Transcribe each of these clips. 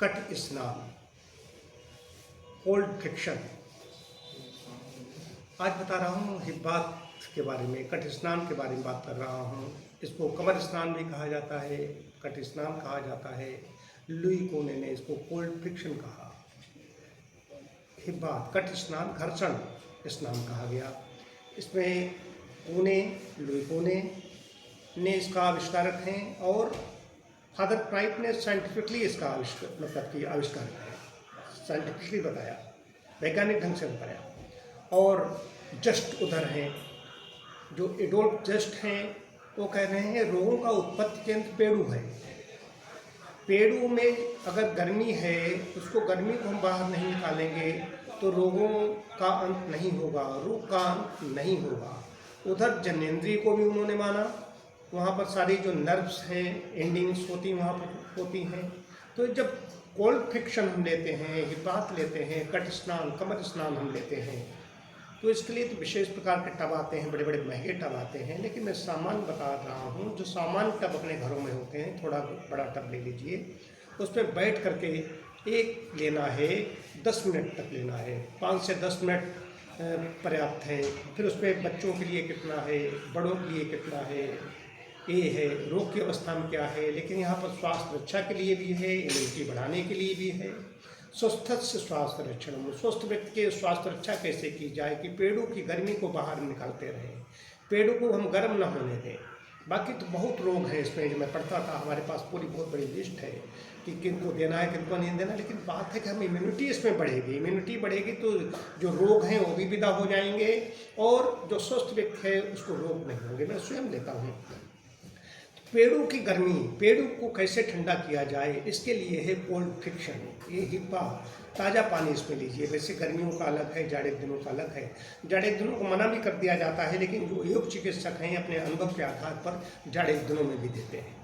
Cut स्नान, cold friction. आज बता रहा हूँ हिब्बात के बारे में, कट स्नान के बारे में बात कर रहा हूँ। इसको कमर स्नान भी कहा जाता है, कट स्नान कहा जाता है। लुई कोने ने इसको कोल्ड फ्रिक्शन कहा। हिब्बात, कट स्नान, घर्षण स्नान कहा गया। इसमें कोने, लुई कोने ने इसका आविष्कारक हैं और फादर प्राइट ने साइंटिफिकली इसका आविष्कार किया, साइंटिफिकली बताया, वैज्ञानिक ढंग से बताया। और जस्ट उधर हैं जो एडोल्फ जस्ट हैं, वो कह रहे हैं रोगों का उत्पत्ति केंद्र पेड़ू है। पेड़ू में अगर गर्मी है, उसको गर्मी को हम बाहर नहीं निकालेंगे तो रोगों का अंत नहीं होगा, रोग का अंत नहीं होगा। उधर जनेंद्रिय को भी उन्होंने माना, वहाँ पर सारी जो नर्व्स हैं, एंडिंग्स होती वहाँ पर होती हैं। तो जब कोल्ड फ्रिक्शन हम लेते हैं, हिब्बात लेते हैं, कट स्नान, कमर स्नान हम लेते हैं, तो इसके लिए तो विशेष प्रकार के टब आते हैं, बड़े बड़े महंगे टब आते हैं। लेकिन मैं सामान्य बता रहा हूँ, जो सामान्य टब अपने घरों में होते हैं, थोड़ा बड़ा टब ले लीजिए, उस पर बैठ करके एक लेना है, 10 मिनट तक लेना है, 5 से 10 मिनट पर्याप्त है। फिर उस पर बच्चों के लिए कितना है, बड़ों के लिए कितना है, ये है रोग की अवस्था में क्या है। लेकिन यहाँ पर स्वास्थ्य रक्षा के लिए भी है, इम्यूनिटी बढ़ाने के लिए भी है। स्वस्थ से स्वास्थ्य रक्षण, स्वस्थ व्यक्ति के स्वास्थ्य रक्षा कैसे की जाए कि पेड़ों की गर्मी को बाहर निकालते रहें, पेड़ों को हम गर्म न होने दें। बाकी तो बहुत रोग हैं इसमें, जो मैं पढ़ता था, हमारे पास पूरी बहुत बड़ी लिस्ट है कि किनको देना है, किनको नहीं देना। लेकिन बात है कि हम इम्यूनिटी इसमें बढ़ेगी, इम्यूनिटी बढ़ेगी तो जो रोग हैं वो भी विदा हो जाएंगे और जो स्वस्थ व्यक्ति है उसको रोग नहीं होंगे। मैं स्वयं लेता हूँ। पेड़ों की गर्मी, पेड़ों को कैसे ठंडा किया जाए, इसके लिए है कोल्ड फ्रिक्शन। ये हिब्बा, ताज़ा पानी इसमें लीजिए। वैसे गर्मियों का अलग है, जाड़े दिनों का अलग है। जाड़े दिनों को मना भी कर दिया जाता है, लेकिन जो योग चिकित्सक हैं अपने अनुभव के आधार पर जाड़े दिनों में भी देते हैं।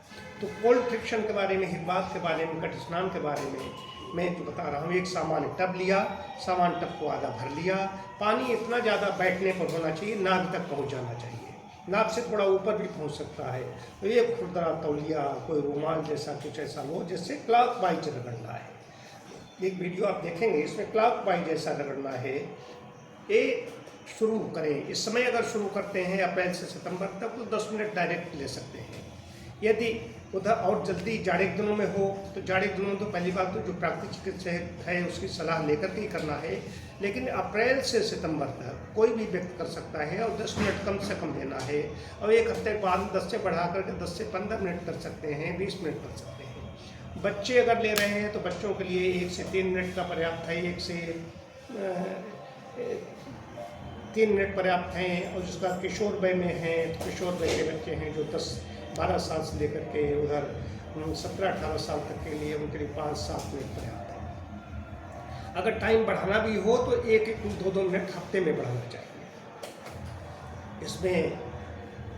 तो कोल्ड फ्रिक्शन के बारे में, हिब्बात के बारे में, कट स्नान के बारे में मैं जो बता रहा हूँ, एक सामान्य टब लिया, सामान्य टब को आधा भर लिया। पानी इतना ज़्यादा बैठने पर होना चाहिए, नाक तक पहुँच जाना चाहिए, नाक से थोड़ा ऊपर भी पहुंच सकता है। तो ये खुरदरा तौलिया, कोई रुमाल जैसा कुछ ऐसा हो जिससे क्लॉक वाइज रगड़ना है। एक वीडियो आप देखेंगे, इसमें क्लॉक वाइज जैसा रगड़ना है। ये शुरू करें, इस समय अगर शुरू करते हैं अप्रैल से सितंबर तक, तो 10 मिनट डायरेक्ट ले सकते हैं। यदि उधर और जल्दी जाड़े के दिनों में हो तो जाड़े के दिनों में तो पहली बात तो जो प्राकृतिक चिकित्सक है उसकी सलाह लेकर के ही करना है। लेकिन अप्रैल से सितंबर तक कोई भी व्यक्ति कर सकता है और 10 मिनट कम से कम लेना है। और एक हफ्ते बाद 10 से बढ़ा करके 10 से 15 मिनट कर सकते हैं, 20 मिनट कर सकते हैं। बच्चे अगर ले रहे हैं तो बच्चों के लिए 1 से 3 मिनट का पर्याप्त है, 1 से 3 मिनट पर्याप्त हैं। और जिसका किशोर वय में है, तो किशोर वय के बच्चे हैं जो 10-12 साल से लेकर के उधर 17-18 साल तक के लिए, उनके लिए 5-7 मिनट पर्याप्त है। अगर टाइम बढ़ाना भी हो तो 1-2 मिनट हफ्ते में बढ़ाना चाहिए। इसमें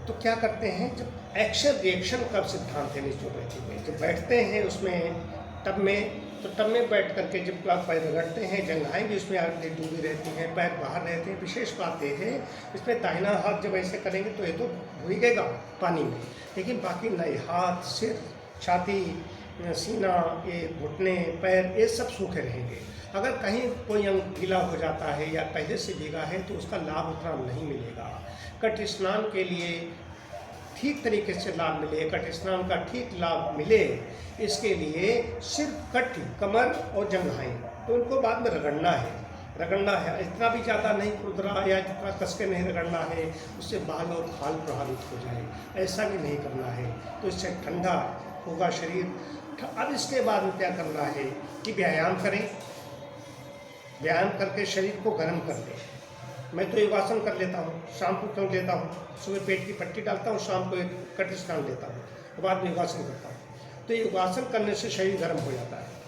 तो क्या करते हैं, जब एक्शन रिएक्शन का सिद्धांत है नेचुरोपैथी में, जब बैठते हैं उसमें टब में, तो टब में बैठ करके जब क्लॉक वाइज रगड़ते हैं, जंघाएं भी उसमें आगे डूबी रहती हैं, पैर बाहर रहते हैं। विशेष बात यह है, इसमें दाहिना हाथ जब ऐसे करेंगे तो ये तो भीगेगा पानी में, लेकिन बाकी नए हाथ, सिर, छाती, सीना, ये घुटने, पैर, ये सब सूखे रहेंगे। अगर कहीं कोई अंग गीला हो जाता है या पहले से भीगा है तो उसका लाभ उतना नहीं मिलेगा। कट स्नान के लिए ठीक तरीके से लाभ मिले, कट स्नान का ठीक लाभ मिले, इसके लिए सिर्फ कट, कमर और जंघाएं, तो उनको बाद में रगड़ना है। इतना भी ज़्यादा नहीं खुरदरा या इतना कस के नहीं रगड़ना है, उससे बाल और खाल प्रभावित हो जाए, ऐसा भी नहीं करना है। तो इससे ठंडा होगा शरीर। अब इसके बाद में क्या करना है कि व्यायाम करें, व्यायाम करके शरीर को गर्म कर दें। मैं तो योगासन कर लेता हूँ, शाम को क्यों लेता हूँ, सुबह पेट की पट्टी डालता हूँ, शाम को एक कट स्नान लेता हूँ, और बाद में योगासन करता हूँ। तो योगासन करने से शरीर गर्म हो जाता है।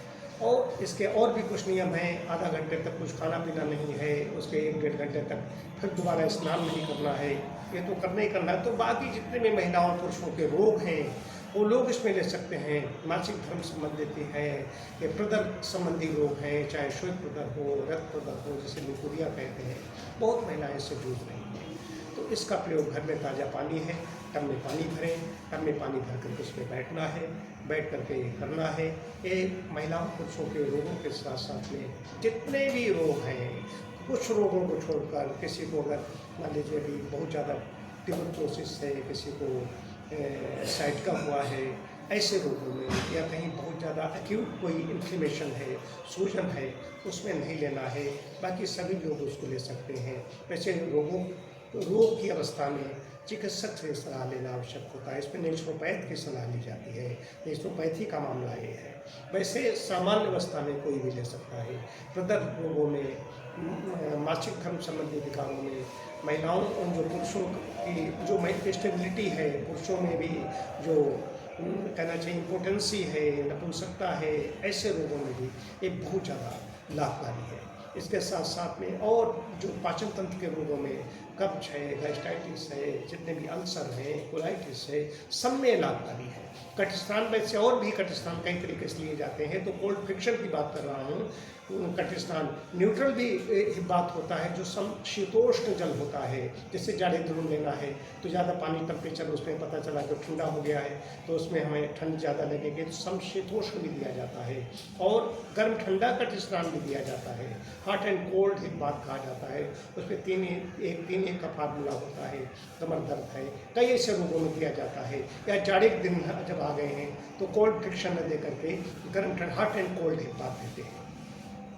और इसके और भी कुछ नियम हैं, आधा घंटे तक कुछ खाना पीना नहीं है, उसके 1-1.5 घंटे तक फिर दोबारा स्नान नहीं करना है, ये तो करना ही करना है। तो बाकी जितने भी महिलाओं पुरुषों के रोग हैं वो लोग इसमें ले सकते हैं। मासिक धर्म संबंधित है, ये प्रदर संबंधी रोग हैं, चाहे श्वेत प्रदर हो, रक्त प्रदर हो, जिसे निकुरिया कहते हैं, बहुत महिलाएं इससे जूझ रही हैं। तो इसका प्रयोग, घर में ताज़ा पानी है, टब में पानी भरें, टब में पानी भर कर उसमें बैठना है। बैठ करके करना है। ये महिलाओं पुरुषों के रोगों के साथ साथ में जितने भी रोग हैं, कुछ रोगों को छोड़कर, किसी को अगर मान लीजिए अभी बहुत ज़्यादा ट्यूबरक्लोसिस है, किसी को साइड का हुआ है, ऐसे रोगों में या कहीं बहुत ज़्यादा एक्यूट कोई इन्फ्लेमेशन है, सूजन है, उसमें नहीं लेना है। बाकी सभी लोग उसको ले सकते हैं। वैसे रोग की अवस्था में चिकित्सक से सलाह लेना आवश्यक होता है। इसमें नेचुरोपैथ की सलाह ली जाती है। नेचुरोपैथी का मामला ये है। वैसे सामान्य अवस्था में कोई भी ले सकता है। प्रदर्भ रोगों में, मासिक धर्म संबंधी विकारों में, महिलाओं और जो पुरुषों की जो स्टेबिलिटी है, पुरुषों में भी जो कहना चाहिए इम्पोर्टेंसी है, नपुंसकता है, ऐसे रोगों में भी ये बहुत ज़्यादा लाभकारी है। इसके साथ साथ में और जो पाचन तंत्र के रोगों में कब्ज है, गैस्ट्राइटिस है, जितने भी अल्सर हैं, कोलाइटिस है, सब में लाभकारी है। कटिस्थान में से और भी कटिस्थान कई तरीके से लिए जाते हैं, तो कोल्ड फ्रिक्शन की बात कर रहा हूँ। कटिस्थान न्यूट्रल भी बात होता है, जो समशीतोष्ण जल होता है। जैसे जाड़े दिनों लेना है तो ज़्यादा पानी टेम्परेचर उसमें पता चला जो ठंडा हो गया है तो उसमें हमें ठंड ज़्यादा लगेगी, तो समशीतोष्ण भी दिया जाता है। और गर्म ठंडा कटिस्थान भी दिया जाता है। हॉट एंड कोल्ड एक बात कहा जाता है, उसमें तीन एक का फार्मूला होता है। कमर दर्द है, कई ऐसे रोगों में दिया जाता है। या जाड़े के दिन जब आ गए हैं तो कोल्ड फ्रिक्शन न दे करके गर्म ठंड हॉट एंड कोल्ड एक बात देते हैं,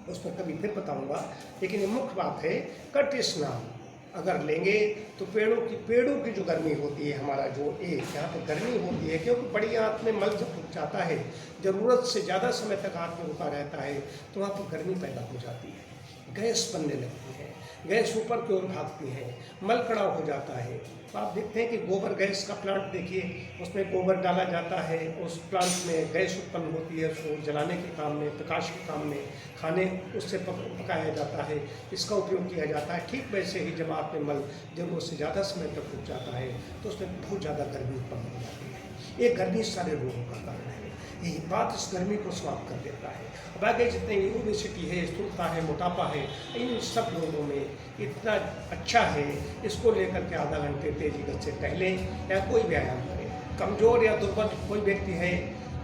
उस पर कभी फिर बताऊंगा। लेकिन ये मुख्य बात है, कट स्नान अगर लेंगे तो पेड़ों की जो गर्मी होती है, हमारा जो यहाँ पर गर्मी होती है, क्योंकि बड़ी आंत में मल जब रुक जाता है, ज़रूरत से ज़्यादा समय तक आंत में रुका रहता है, तो वहाँ पर गर्मी पैदा हो जाती है, गैस बनने लगती है, गैस ऊपर की ओर भागती है, मल कड़ा हो जाता है। तो आप देखते हैं कि गोबर गैस का प्लांट देखिए, उसमें गोबर डाला जाता है, उस प्लांट में गैस उत्पन्न होती है, उसको जलाने के काम में, प्रकाश के काम में, खाने उससे पकाया जाता है, इसका उपयोग किया जाता है। ठीक वैसे ही जब आप में मल जरूरत से ज़्यादा समय तक रुक जाता है तो उसमें बहुत ज़्यादा गर्मी उत्पन्न हो जाती है। ये गर्मी सारे रोगों का कारण है। यही बात इस गर्मी को समाप्त कर देता है। अब आगे जितने ओबेसिटी है, स्थूलता है, मोटापा है, इन सब लोगों में इतना अच्छा है, इसको लेकर के आधा घंटे तेजी गति से टहलें या कोई व्यायाम करें। कमज़ोर या दुर्बल कोई व्यक्ति है,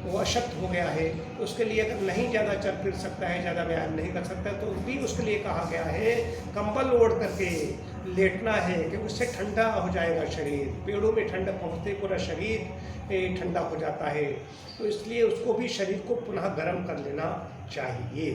वो अशक्त हो गया है, तो उसके लिए अगर नहीं ज़्यादा चल फिर सकता है, ज़्यादा व्यायाम नहीं कर सकता, तो भी उसके लिए कहा गया है कंबल ओढ़ करके लेटना है, क्योंकि उससे ठंडा हो जाएगा शरीर। पेड़ों में ठंडक पहुँचते पूरा शरीर ठंडा हो जाता है, तो इसलिए उसको भी शरीर को पुनः गर्म कर लेना चाहिए।